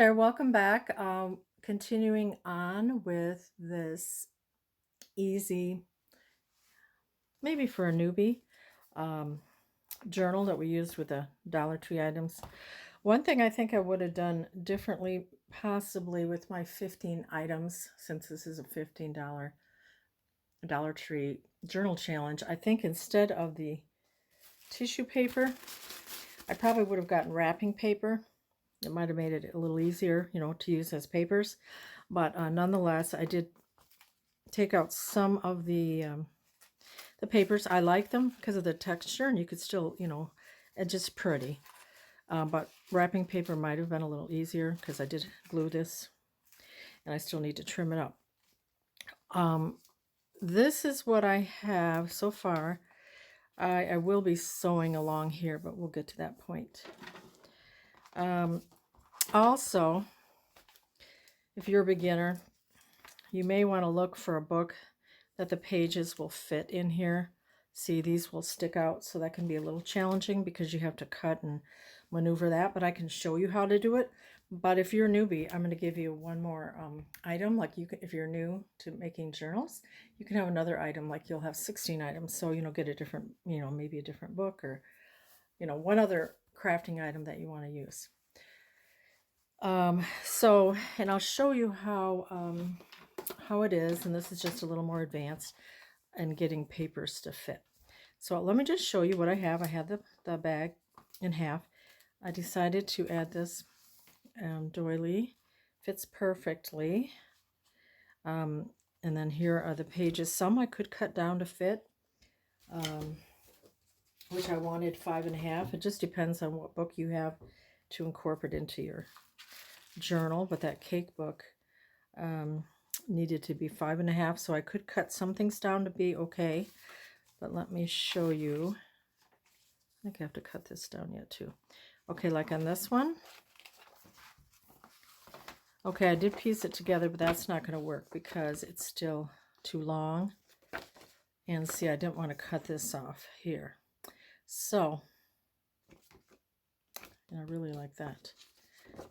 there, welcome back. Continuing on with this easy, maybe for a newbie, um, journal that we used with the Dollar Tree items. One thing I think I would have done differently, possibly with my 15 items, since this is a $15 Dollar Tree journal challenge, I think instead of the tissue paper, I probably would have gotten wrapping paper. It might have made it a little easier, to use as papers. But nonetheless, I did take out some of the papers. I like them because of the texture, and you could still, it's just pretty. But wrapping paper might have been a little easier because I did glue this, and I still need to trim it up. This is what I have so far. I will be sewing along here, but we'll get to that point. Also, if you're a beginner, you may want to look for a book that the pages will fit in here. See, these will stick out, so that can be a little challenging because you have to cut and maneuver that, but I can show you how to do it. But if you're a newbie, I'm going to give you one more item. Like if you're new to making journals, you can have another item, like you'll have 16 items. So, get a different, maybe a different book or, one other crafting item that you want to use. And I'll show you how it is, and this is just a little more advanced and getting papers to fit. So let me just show you what I have. I have the bag in half. I decided to add this doily. Fits perfectly. And then here are the pages. Some I could cut down to fit, which I wanted 5.5. It just depends on what book you have to incorporate into your journal. But that cake book needed to be 5.5, so I could cut some things down to be okay. But let me show you. I think I have to cut this down yet too. Okay, like on this one. Okay, I did piece it together, but that's not going to work because it's still too long. And see, I didn't want to cut this off here. So, and I really like that.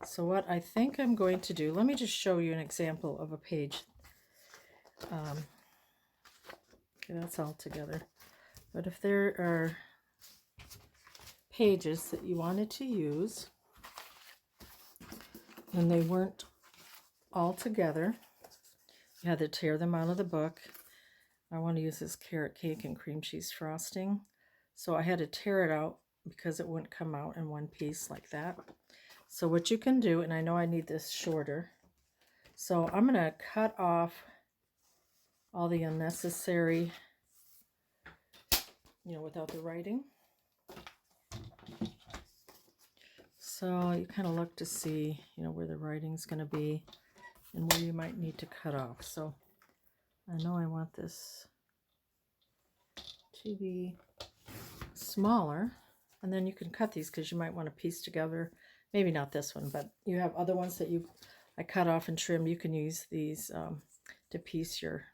So what I think I'm going to do, let me just show you an example of a page. Okay, that's all together. But if there are pages that you wanted to use and they weren't all together, you had to tear them out of the book. I want to use this carrot cake and cream cheese frosting. So I had to tear it out because it wouldn't come out in one piece like that. So what you can do, and I know I need this shorter, so I'm going to cut off all the unnecessary, without the writing. So you kind of look to see, where the writing's going to be and where you might need to cut off. So I know I want this to be smaller, and then you can cut these because you might want to piece together. Maybe not this one, but you have other ones that I cut off and trim. You can use these to piece your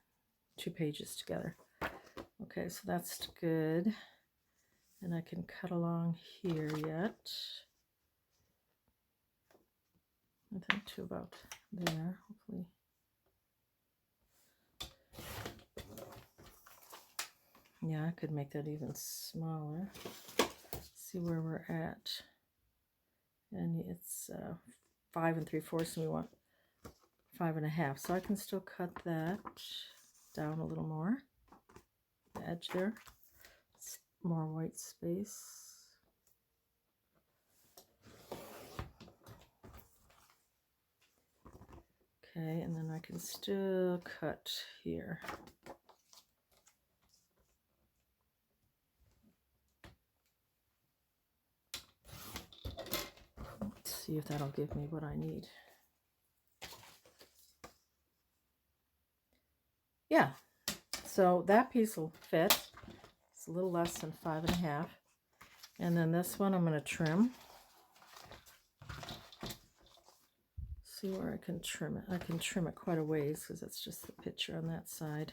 2 pages together. Okay, so that's good. And I can cut along here yet. I think to about there, hopefully. Yeah, I could make that even smaller. See where we're at. And it's 5 3/4, and we want 5.5. So I can still cut that down a little more. The edge there. It's more white space. Okay, and then I can still cut here. Let's see if that'll give me what I need. Yeah, so that piece will fit. It's a little less than 5.5. And then this one I'm going to trim. See where I can trim it. I can trim it quite a ways because it's just the picture on that side.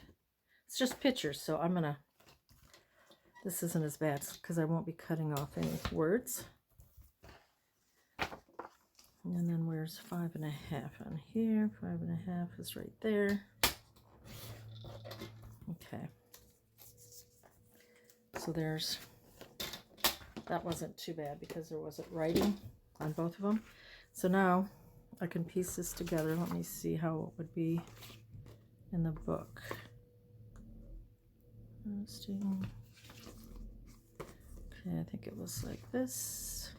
It's just pictures, so I'm going to, this isn't as bad because I won't be cutting off any words. And then where's 5.5 on here? 5.5 is right there. Okay. So there's, that wasn't too bad because there wasn't writing on both of them. So now I can piece this together. Let me see how it would be in the book. Okay, I think it was like this.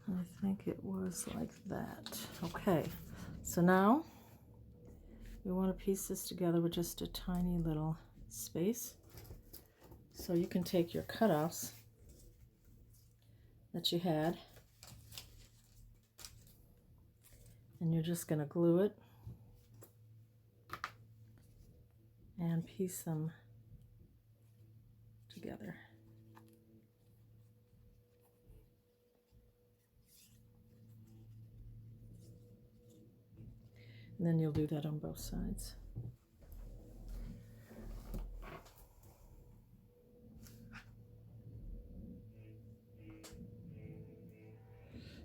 I think it was like that. Okay, so now we want to piece this together with just a tiny little space. So you can take your cutoffs that you had and you're just going to glue it and piece them together. And then you'll do that on both sides.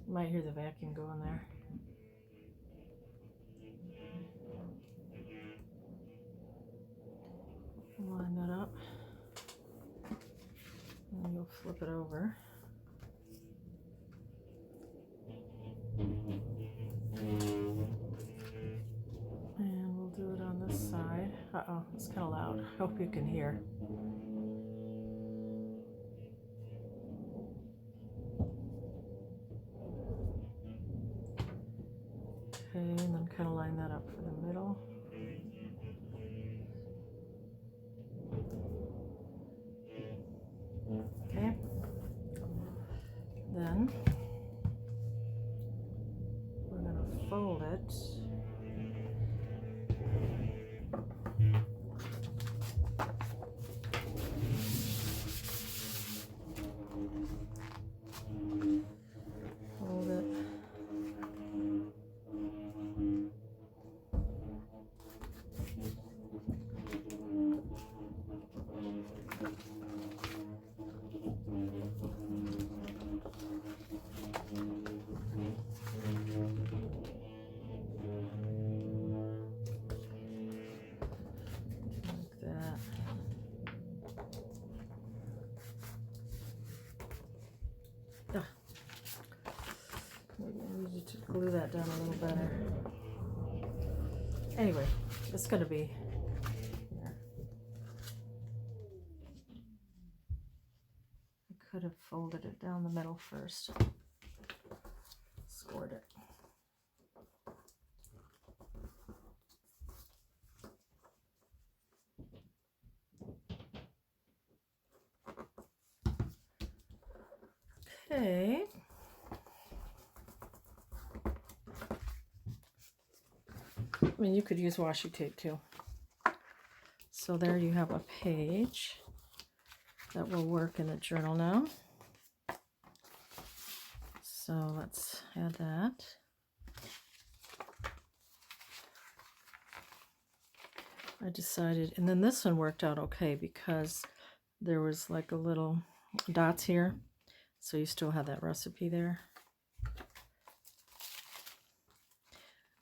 You might hear the vacuum going there. Line that up. And you'll flip it over. And we'll do it on this side. Uh-oh, it's kind of loud. I hope you can hear. Okay, and then kind of line that up for the middle. Okay. Then we're going to fold it. Fold it. To glue that down a little better. Anyway, it's going to be here. I could have folded it down the middle first. Scored it. Okay. I mean, you could use washi tape too. So there you have a page that will work in the journal now. So let's add that. I decided, and then this one worked out okay because there was like a little dots here. So you still have that recipe there.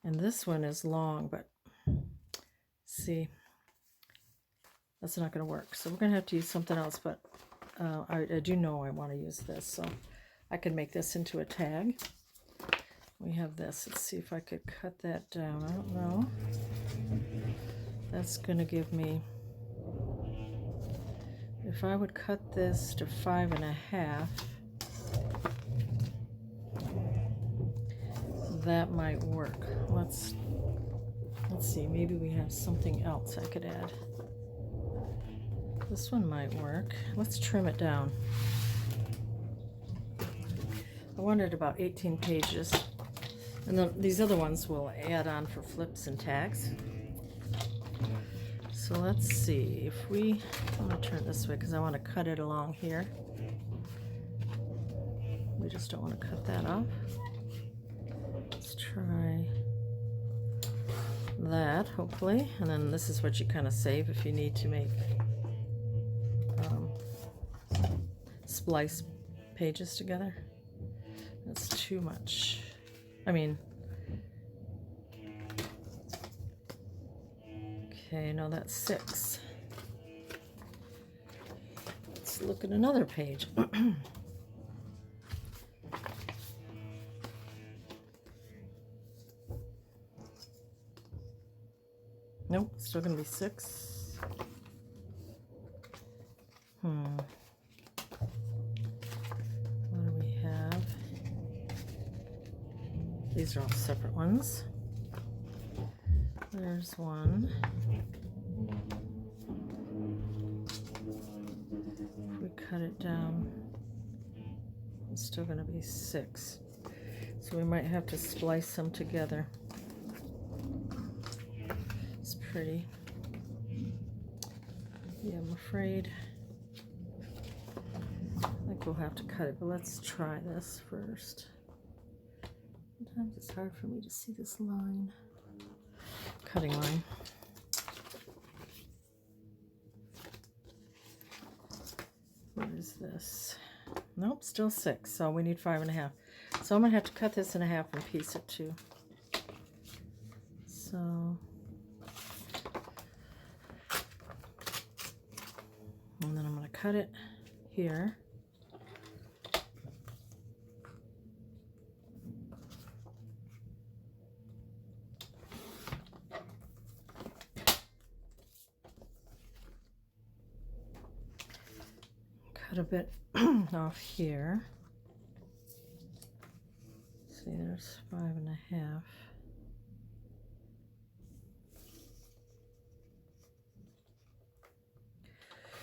And this one is long, but see, that's not going to work. So we're going to have to use something else, but I do know I want to use this. So I can make this into a tag. We have this. Let's see if I could cut that down. I don't know. That's going to give me, if I would cut this to 5.5, that might work. Let's see, maybe we have something else I could add. This one might work. Let's trim it down. I wanted about 18 pages. And then these other ones will add on for flips and tags. So let's see if we, I'm going to turn it this way because I want to cut it along here. We just don't want to cut that off. Let's try that, hopefully. And then this is what you kind of save if you need to make splice pages together. That's too much. I mean, okay, no, that's 6. Let's look at another page. Nope, still gonna be 6. What do we have? These are all separate ones. There's one. If we cut it down, it's still gonna be 6. So we might have to splice them together. It's pretty. Yeah, I'm afraid. I think we'll have to cut it, but let's try this first. Sometimes it's hard for me to see this line. Cutting line. What is this? Nope, still 6, so we need 5.5. So I'm gonna have to cut this in half and piece it too. So, and then I'm gonna cut it here. Cut a bit off here. See, there's 5.5.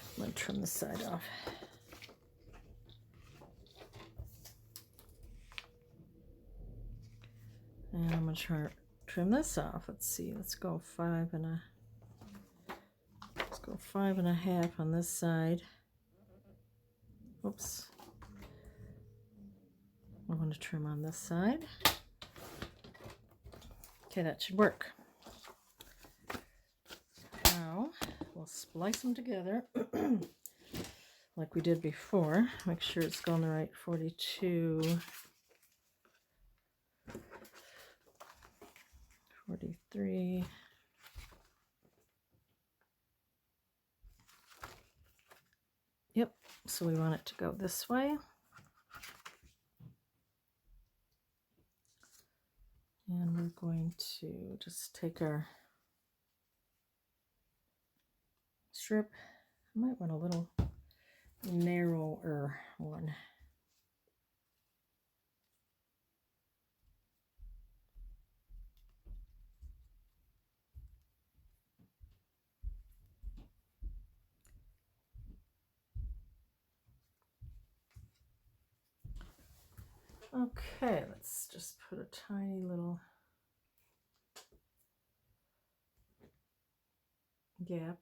I'm going to trim the side off. And I'm going to try trim this off. Let's see. Let's go 5.5 on this side. Oops. I want to trim on this side. Okay, that should work. Now we'll splice them together like we did before. Make sure it's going the right 42, 43. Yep, so we want it to go this way. And we're going to just take our strip. I might want a little narrower one. Okay, let's just put a tiny little gap.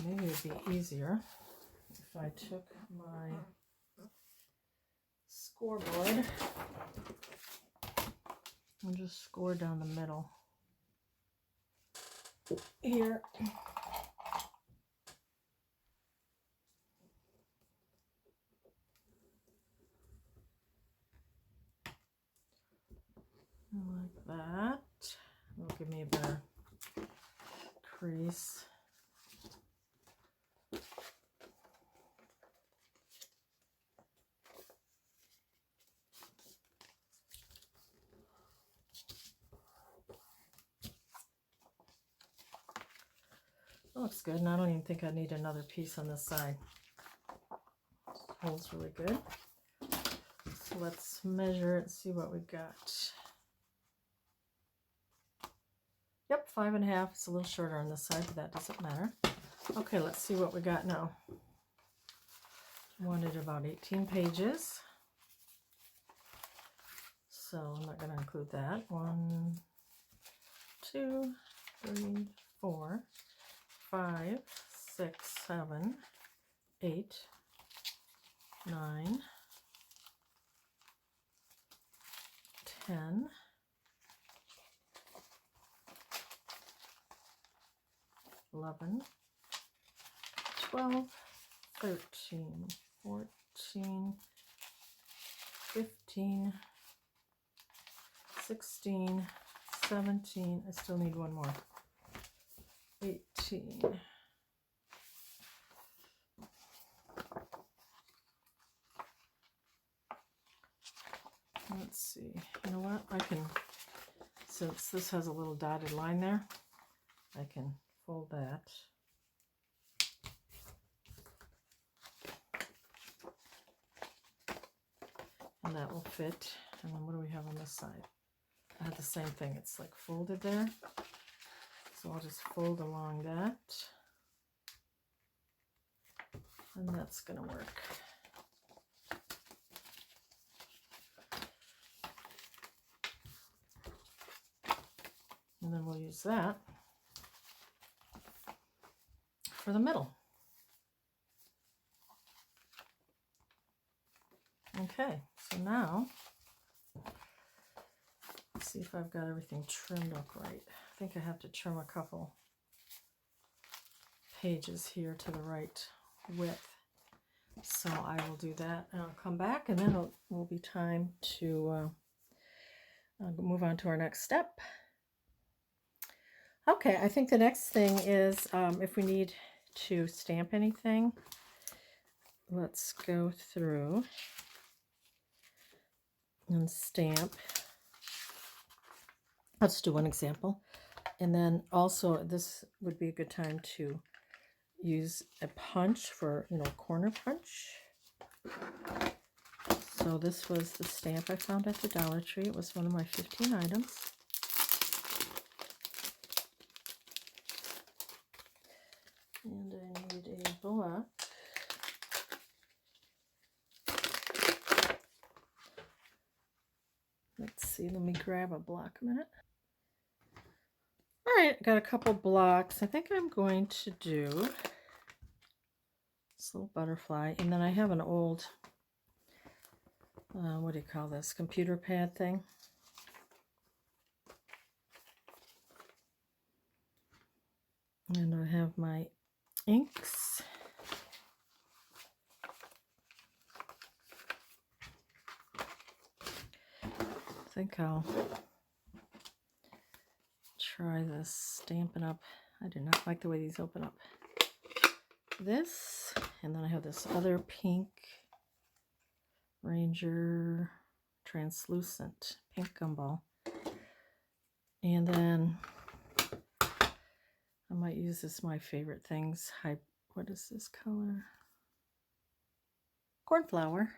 Maybe it would be easier if I took my scoreboard and just score down the middle here. Like that. It'll give me a better crease. That looks good, and I don't even think I need another piece on this side. Holds really good. So let's measure it, see what we got. Yep, 5.5. It's a little shorter on this side, but that doesn't matter. Okay, let's see what we got now. Wanted about 18 pages. So I'm not going to include that. 1, 2, 3, 4, 5, 6, 7, 8, 9, 10, 11, 12, 13, 14, 15, 16, 17, I still need one more, 18, let's see, you know what, I can, since this has a little dotted line there, I can fold that. And that will fit. And then what do we have on this side? I have the same thing. It's like folded there. So I'll just fold along that. And that's going to work. And then we'll use that for the middle. Okay, so now, let's see if I've got everything trimmed up right. I think I have to trim a couple pages here to the right width. So I will do that, and I'll come back, and then it will be time to move on to our next step. Okay, I think the next thing is if we need to stamp anything, let's go through and stamp. Let's do one example. And then also this would be a good time to use a punch for, you know, corner punch. So this was the stamp I found at the Dollar Tree. It was one of my 15 items. And I need a block. Let's see, let me grab a block a minute. All right, got a couple blocks. I think I'm going to do this little butterfly. And then I have an old, what do you call this, computer pad thing. And I have my inks. I think I'll try this Stampin' Up. I do not like the way these open up. This, and then I have this other pink Ranger translucent pink gumball. And then I might use this, my favorite things. What is this color? Cornflower.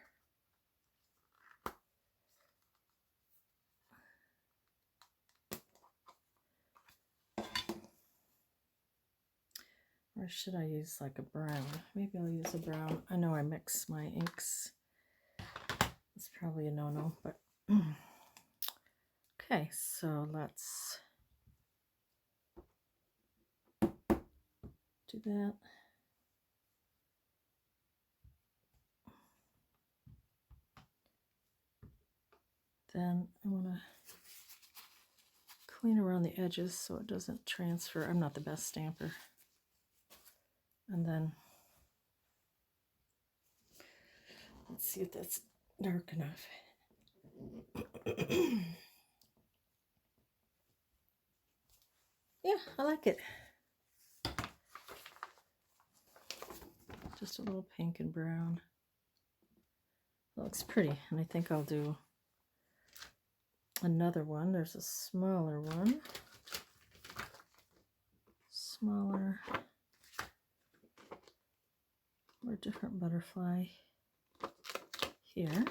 Or should I use like a brown? Maybe I'll use a brown. I know I mix my inks. It's probably a no-no, but okay, so let's do that. Then I want to clean around the edges so it doesn't transfer. I'm not the best stamper. And then let's see if that's dark enough. Yeah, I like it. Just a little pink and brown. It looks pretty, and I think I'll do another one. There's a smaller one. Smaller. Or a different butterfly here.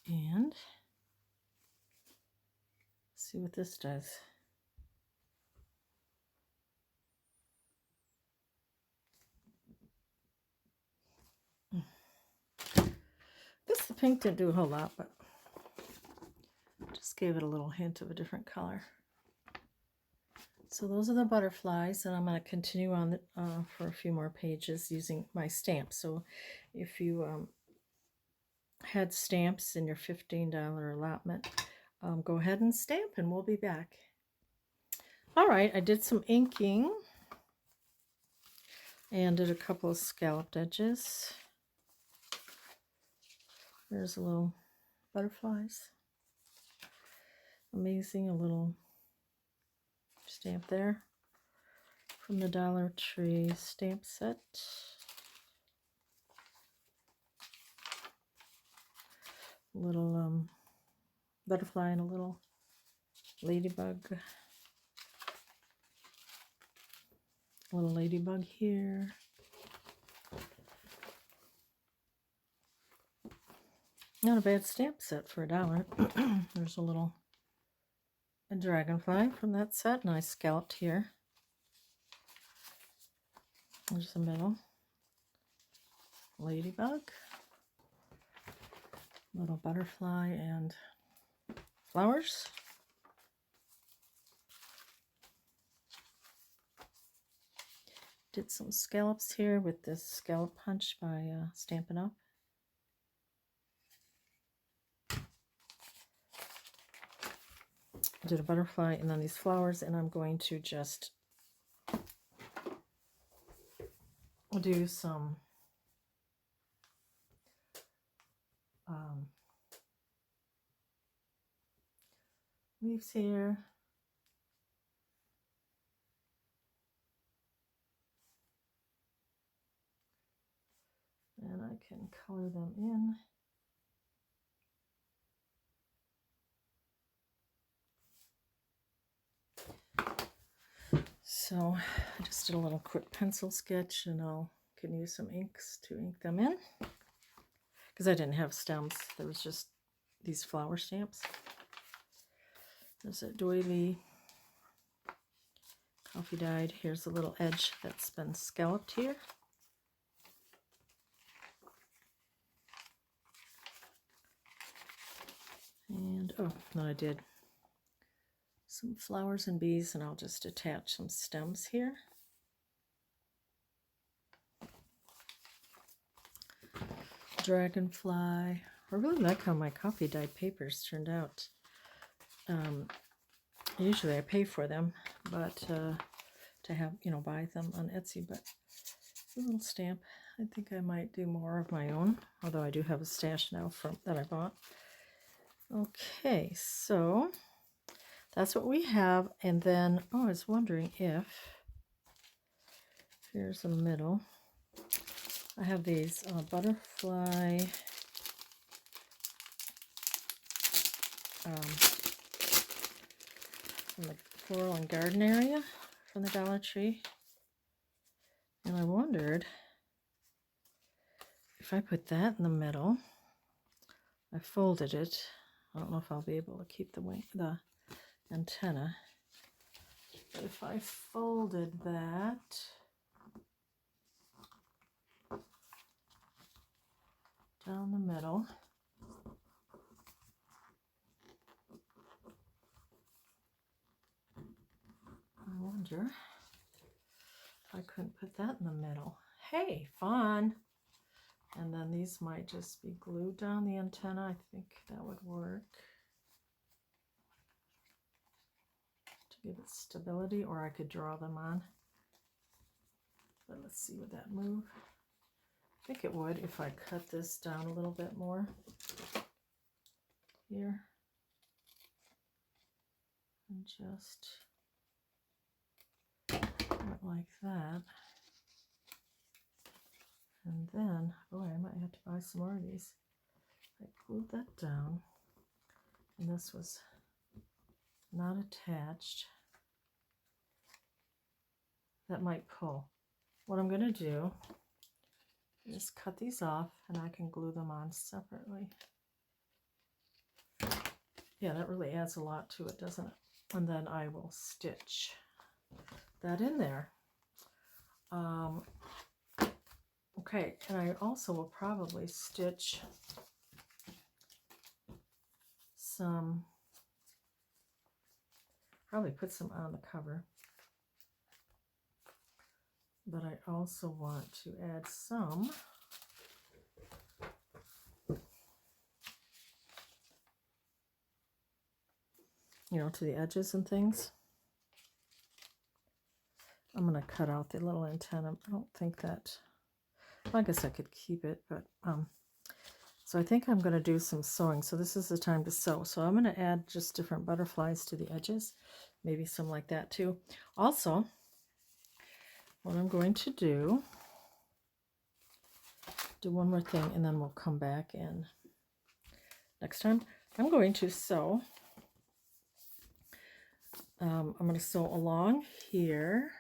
And see what this does. The pink didn't do a whole lot, but just gave it a little hint of a different color. So those are the butterflies, and I'm going to continue on for a few more pages using my stamps. So if you had stamps in your $15 allotment, go ahead and stamp, and we'll be back. All right, I did some inking and did a couple of scalloped edges. There's a little butterflies. Amazing, a little stamp there from the Dollar Tree stamp set. A little butterfly and a little ladybug. A little ladybug here. Not a bad stamp set for $1. There's a dragonfly from that set, and I scalloped here. There's the middle. Ladybug. Little butterfly and flowers. Did some scallops here with this scallop punch by Stampin' Up. I did a butterfly and then these flowers, and I'm going to just do some leaves here. And I can color them in. So I just did a little quick pencil sketch, and can use some inks to ink them in, because I didn't have stems. There was just these flower stamps. There's a doily coffee dyed. Here's a little edge that's been scalloped here. And oh, no, I did some flowers and bees, and I'll just attach some stems here. Dragonfly. I really like how my coffee dyed papers turned out. Usually I pay for them, but to have, buy them on Etsy, but a little stamp. I think I might do more of my own, although I do have a stash now that I bought. Okay, so that's what we have. And then, I was wondering if, here's the middle. I have these butterfly from the floral and garden area from the Dollar Tree. And I wondered if I put that in the middle. I folded it. I don't know if I'll be able to keep the antenna. But if I folded that down the middle, I wonder if I couldn't put that in the middle. Hey, fun! And then these might just be glued down the antenna. I think that would work to give it stability, or I could draw them on. But let's see, would that move? I think it would if I cut this down a little bit more here. And just put it like that. And then, boy, I might have to buy some more of these. I glued that down, and this was not attached. That might pull. What I'm going to do is cut these off, and I can glue them on separately. Yeah, that really adds a lot to it, doesn't it? And then I will stitch that in there. Okay, and I also will probably stitch some, probably put some on the cover. but I also want to add some to the edges and things. I'm going to cut out the little antenna. I don't think that, well, I guess I could keep it, but so I think I'm going to do some sewing. So this is the time to sew. So I'm going to add just different butterflies to the edges, maybe some like that too. Also, what I'm going to do one more thing, and then we'll come back in next time. I'm going to sew. I'm going to sew along here,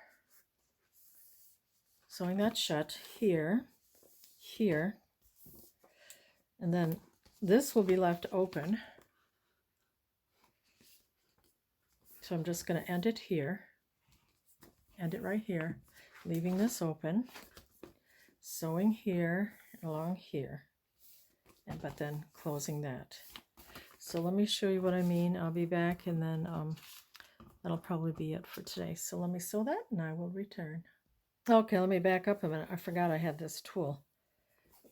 sewing that shut here, here, and then this will be left open. So I'm just going to end it here, end it right here, leaving this open, sewing here and along here, but then closing that. So let me show you what I mean. I'll be back, and then that'll probably be it for today. So let me sew that and I will return. Okay, let me back up a minute. I forgot I had this tool.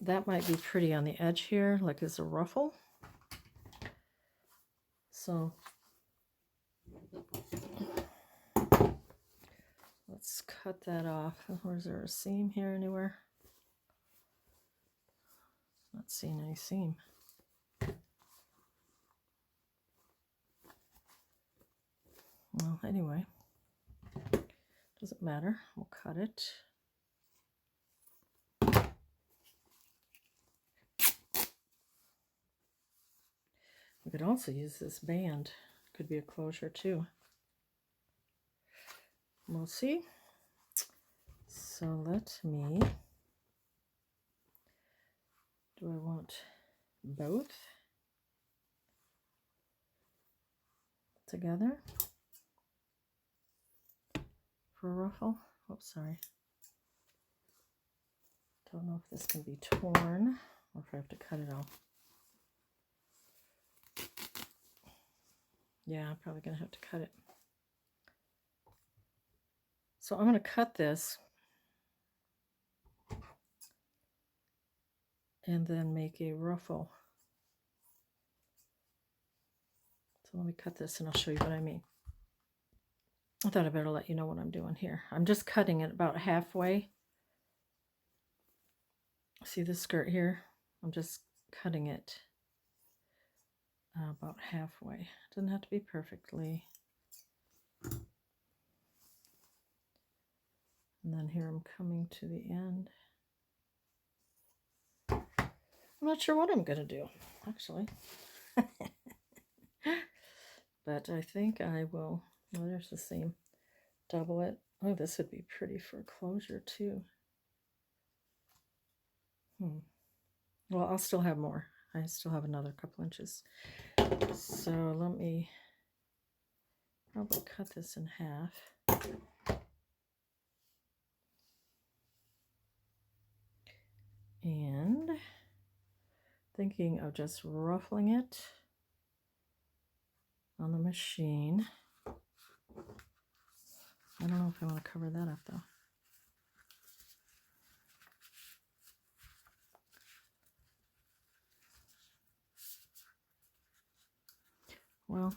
That might be pretty on the edge here, like as a ruffle. So let's cut that off. Is there a seam here anywhere? Not seeing any seam. Well, anyway, doesn't matter. We'll cut it. We could also use this band. Could be a closure too. We'll see. So let me, do I want both together for a ruffle? Oops, sorry. Don't know if this can be torn or if I have to cut it off. Yeah, I'm probably going to have to cut it. So I'm going to cut this and then make a ruffle. So let me cut this and I'll show you what I mean. I thought I better let you know what I'm doing here. I'm just cutting it about halfway. See the skirt here? I'm just cutting it about halfway. It doesn't have to be perfectly. And then here I'm coming to the end. I'm not sure what I'm going to do, actually. But I think I will, well, there's the seam. Double it. Oh, this would be pretty for closure too. Well, I'll still have more. I still have another couple inches. So let me probably cut this in half. And thinking of just ruffling it on the machine. I don't know if I want to cover that up though. Well,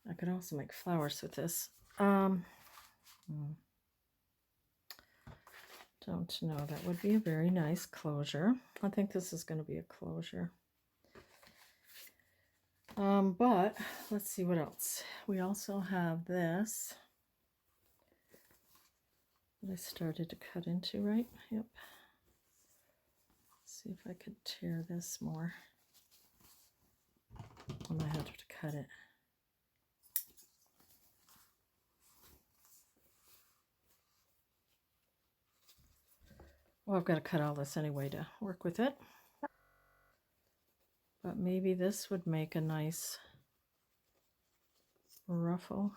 I could also make flowers with this. Don't know. That would be a very nice closure. I think this is going to be a closure. But let's see what else. We also have this that I started to cut into, right? Yep. Let's see if I could tear this more. I might have to cut it. Well, I've got to cut all this anyway to work with it. But maybe this would make a nice ruffle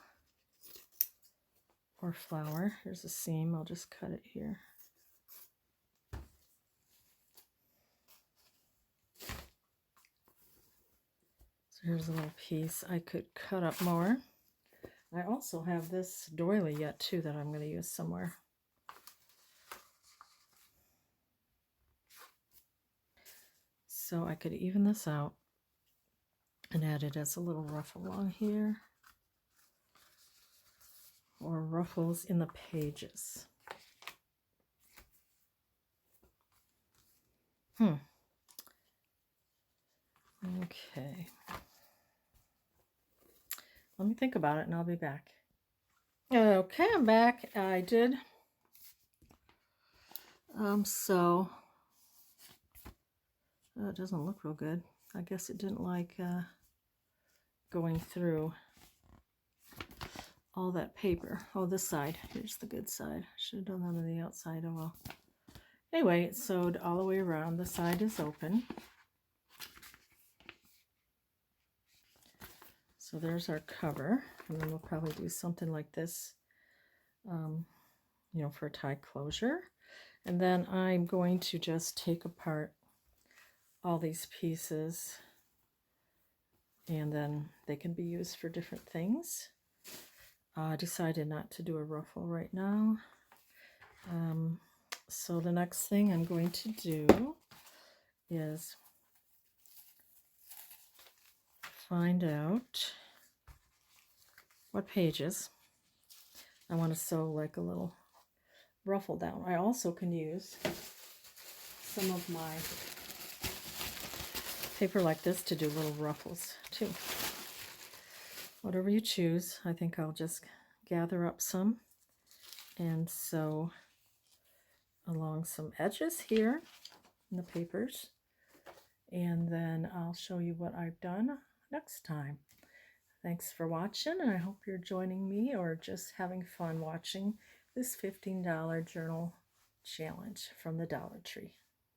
or flower. Here's a seam. I'll just cut it here. So here's a little piece. I could cut up more. I also have this doily yet too that I'm going to use somewhere. So I could even this out and add it as a little ruffle along here, or ruffles in the pages. Okay. Let me think about it and I'll be back. Okay, I'm back. I did. It doesn't look real good. I guess it didn't like going through all that paper. Oh, this side. Here's the good side. Should have done that on the outside. Oh well. Anyway, it's sewed all the way around. The side is open. So there's our cover. And then we'll probably do something like this, you know, for a tie closure. And then I'm going to just take apart all these pieces, and then they can be used for different things. I decided not to do a ruffle right now. So the next thing I'm going to do is find out what pages I want to sew like a little ruffle down. I also can use some of my paper like this to do little ruffles too. Whatever you choose. I think I'll just gather up some and sew along some edges here in the papers, and then I'll show you what I've done next time. Thanks for watching, and I hope you're joining me or just having fun watching this $15 journal challenge from the Dollar Tree.